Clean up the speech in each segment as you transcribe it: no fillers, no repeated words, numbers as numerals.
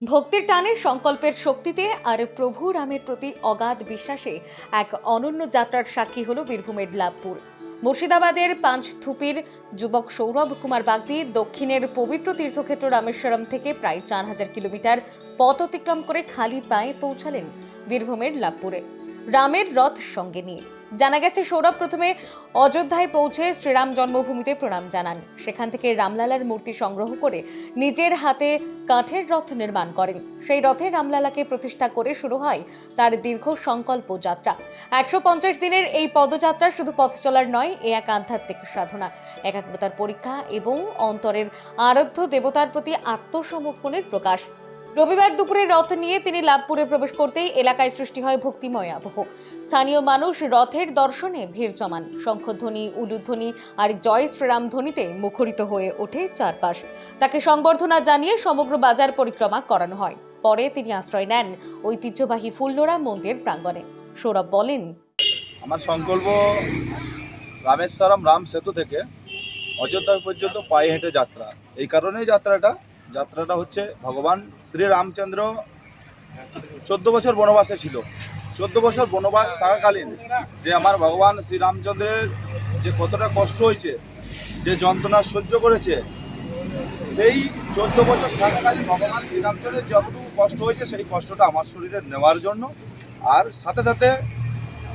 ভক্তির টানে সংকল্পের শক্তিতে আর প্রভু রামের প্রতি অগাধ বিশ্বাসে এক অনন্য যাত্রার সাক্ষী হলো বীরভূমের লাভপুর। মুর্শিদাবাদের পাঁচথুপির যুবক সৌরভ কুমার বাগদি দক্ষিণের পবিত্র তীর্থক্ষেত্র রামেশ্বরম থেকে প্রায় 4,000 কিলোমিটার পথ অতিক্রম করে খালি পায়ে পৌঁছালেন বীরভূমের লাভপুরে রামের রথ সঙ্গে নিয়ে। জানা গেছে সৌরভ প্রথমে অযোধ্যায় পৌঁছে শ্রীরাম জন্মভূমিতে প্রণাম জানান। সেখান থেকে রামলালার মূর্তি সংগ্রহ করে নিজের হাতে কাঠের রথ নির্মাণ করেন। সেই রথে রামলালাকে প্রতিষ্ঠা করে শুরু হয় তার দীর্ঘ সংকল্প যাত্রা। 150 দিনের এই পদযাত্রা শুধু পথ চলার নয়, এ এক আধ্যাত্মিক সাধনা, একাগ্রতার পরীক্ষা এবং অন্তরের আরাধ্য দেবতার প্রতি আত্মসমর্পণের প্রকাশ। রবিবার দুপুরে রথ নিয়ে তিনি লাভপুরে প্রবেশ করতেই এলাকায় সৃষ্টি হয় ভক্তিময় আবহ। স্থানীয় মানুষ রথের দর্শনে ভিড় জমান। শঙ্খধ্বনি, উলুধ্বনি আর জয় শ্রীরাম ধ্বনিতে মুখরিত হয়ে ওঠে চারপাশ। তাকে সংবর্ধনা জানিয়ে সমগ্র বাজার পরিক্রমা করানো হয়। পরে তিনি আশ্রয় নেন ঐতিহ্যবাহী ফুল্লরা মন্দির প্রাঙ্গণে। সৌরভ বলেন, আমার সংকল্প রামেশ্বরম রাম সেতু থেকে অযোধ্যা পর্যন্ত পায়ে হেঁটে যাত্রা। এই কারণেই যাত্রাটা হচ্ছে ভগবান শ্রী রামচন্দ্র 14 বছর বনবাসে ছিল। 14 বছর বনবাস থাকাকালীন যে আমার ভগবান শ্রী রামচন্দ্রের যে কতটা কষ্ট হয়েছে, যে যন্ত্রণা সহ্য করেছে, সেই 14 বছর থাকাকালীন ভগবান শ্রী রামচন্দ্রের যতটুকু কষ্ট হয়েছে সেই কষ্টটা আমার শরীরে নেওয়ার জন্য। আর সাথে সাথে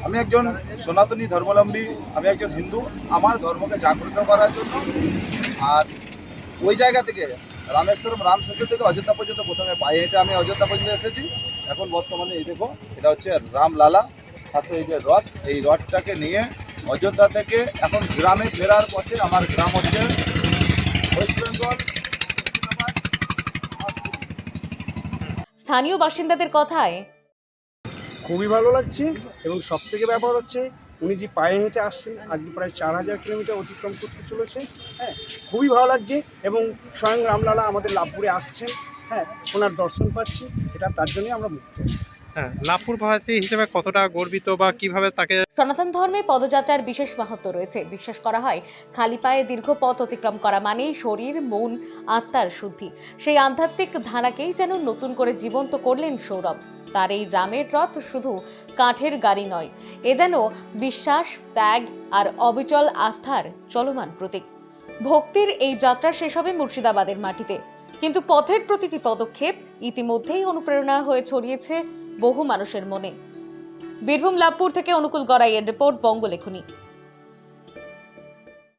আমি একজন সনাতনী ধর্মাবলম্বী, আমি একজন হিন্দু, আমার ধর্মকে জাগ্রত করার জন্য। আর ওই জায়গা থেকে রামেশ্বরম রাম সেতু থেকে অযোধ্যা পর্যন্ত প্রথমে পায়ে হেঁটে আমি অযোধ্যা পর্যন্ত এসেছি। এখন বর্তমানে এই দেখো, এটা হচ্ছে রামলালা, সাথে এই যে রথ, এই রথটাকে নিয়ে অযোধ্যা থেকে এখন গ্রামে ফেরার পথে। আমার গ্রাম হচ্ছে ওয়েস্ট বেঙ্গল। স্থানীয় বাসিন্দাদের কথায়, খুবই ভালো লাগছে এবং সবথেকে ব্যাপার হচ্ছে উনি যে পায়ে হেঁটে আসছেন, আজকে প্রায় 4,000 কিলোমিটার অতিক্রম করতে চলেছে। খুবই ভালো লাগছে এবং স্বয়ং রামলালা আমাদের লাভপুরে আসছেন। ওনার দর্শন পাচ্ছি, এটা তার জন্যই আমরা মুক্ত। লাভপুরবাসী হিসেবে কতটা গর্বিত বা কিভাবে তাকে সনাতন ধর্মে পদযাত্রার বিশেষ মাহাত্ম্য রয়েছে। বিশ্বাস করা হয় খালি পায়ে দীর্ঘ পথ অতিক্রম করা মানেই শরীর, মন, আত্মার শুদ্ধি। সেই আধ্যাত্মিক ধারাকেই যেন নতুন করে জীবন্ত করলেন সৌরভ। তার এই রামের রথ শুধু কাঠের গাড়ি নয়, এ যেন বিশ্বাস, ত্যাগ আর অবিচল আস্থার চলমান প্রতীক। ভক্তির এই যাত্রা শেষ হবে মুর্শিদাবাদের মাটিতে, কিন্তু পথের প্রতিটি পদক্ষেপ ইতিমধ্যেই অনুপ্রেরণা হয়ে ছড়িয়েছে বহু মানুষের মনে। বীরভূম লাভপুর থেকে অনুকূল গড়াইয়ের রিপোর্ট, বঙ্গলেখনী।